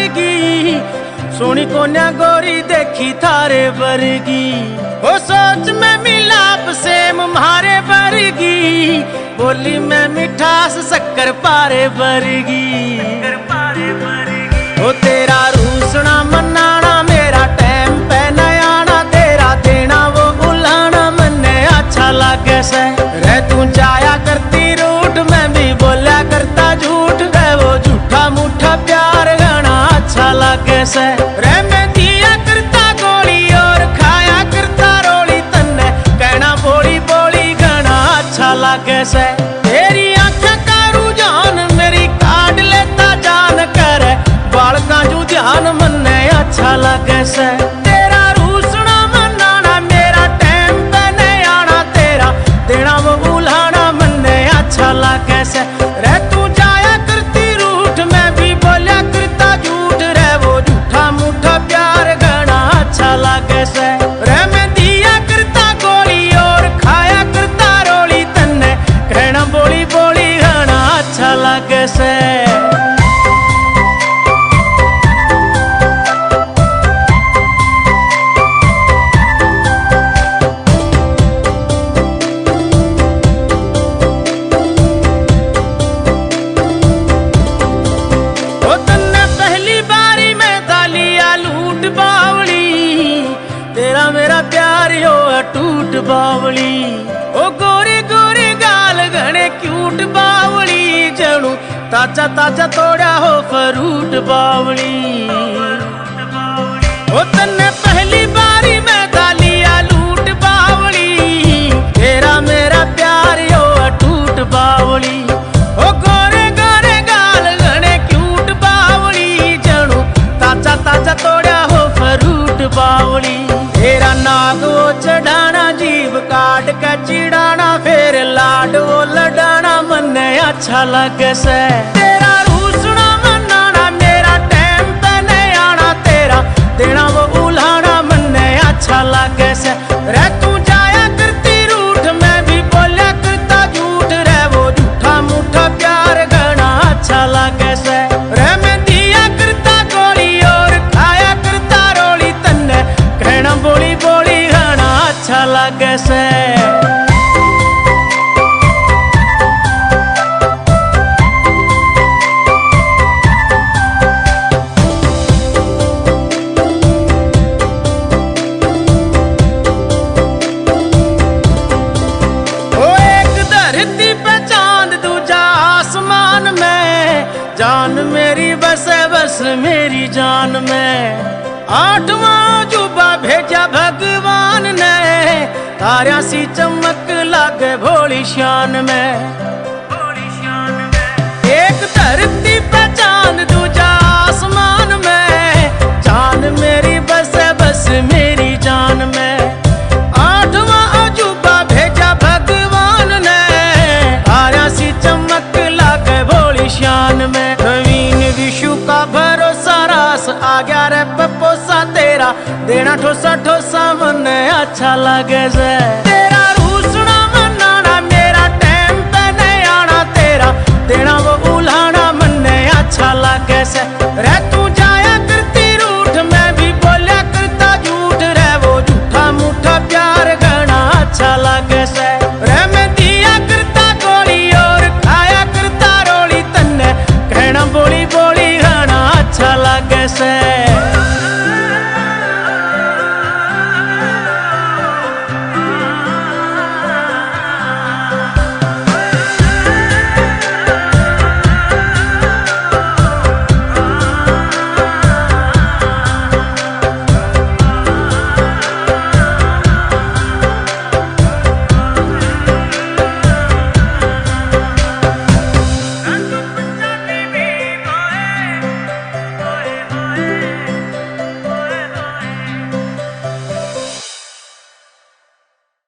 वर्गी, सोनी कोन्या गोरी देखी थारे वर्गी। ओ सोच में मिलाप सेम मारे वर्गी, बोली में मिठास शक्कर पारे वर्गी। ओ तेरा रूसना मनाना मेरा टाइम पे न आना, तेरा देना वो बुलाना मन्ने अच्छा लागे से। रे तू जाया करती रूठ मैं भी बोला करता झूठ, रे वो झूठा मूठा प्यार गाना अच्छा लागे से। रे मैं दिया करता गोली और खाया करता रोली, तन्ने कहना बोली बोली गाना अच्छा लागे से। तेरी आंखें का रुझान मेरी काट लेता जान कर, बालका जू ध्यान मन्ने अच्छा लागे से। तेरा रूसना मनाना मेरा टाइम पे नहीं आना, तेरा देना वो बुलाना मन्ने अच्छा लागे से। रे तू जाया करती रूठ मैं भी बोलिया करता झूठ, रे वो झूठा मूठा प्यार गाना अच्छा लागे से। रे मैं दिया करता गोली और खाया करता रोली, तन्ने कहना बोली बोली गाना अच्छा लागे से। तेरा मेरा प्यार यो टूट बावली, ओ गोरी गोरी गाल घने क्यूट बावली, जणू ताजा ताजा तोड़ा हो फ्रूट बावली। ओ तन्ने पहली बारी मैं दालिया लूट बावली, तेरा मेरा प्यार यो टूट बावली। ओ गोरे गोरे गाल घने क्यूट बावली, जणू ताजा ताजा तोड़ा हो फ्रूट बावली। तेरा नाग वो चढ़ाना जीव काट के चिड़ाना, फिर लाड वो लडाना मन्ने अच्छा लगे से। तेरा रूसना मनाना मेरा टाइम पे नहीं आना, तेरा देना वो उलाना मन्ने अच्छा लगे से। रे तू जाया करती रूठ मैं भी बोलिया करता झूठ, रे वो झूठा मूठा प्यार गाना अच्छा लगे से। रे मैं दिया करता गोली और खाया करता रोली, तन्ने कहना बोली बोली गाना अच्छा लगे से। ओ एक धरती पे चांद दूजा आसमान में, जान मेरी बसे बस मेरी जान में। आठवां जुबा भेजा भगवान ने, तारा सी चमक लागे भोली शान में। एक धरती पे चांद दूजा आसमान में, जान मेरी बस बस मेरी जान में। आठवां अजूबा भेजा भगवान ने, तारा सी चमक लागे भोली शान में। नवीन विशु का भरोसा रास आ गया रे पपोसा, तेरा देना ठोसा ठोसा मन्ने अच्छा लगे से। तेरा रूसना मनाना मेरा टाइम पे नहीं आना, तेरा देना वो उलाना मन्ने अच्छा लगे से। रे तू जाया करती रूठ मैं भी बोलिया करता झूठ, रे वो झूठा मूठा प्यार गाना अच्छा लगे से। रे मैं दिया करता गोली और खाया करता रोली, तन्ने कहना बोली बोली गाना अच्छा लगे से।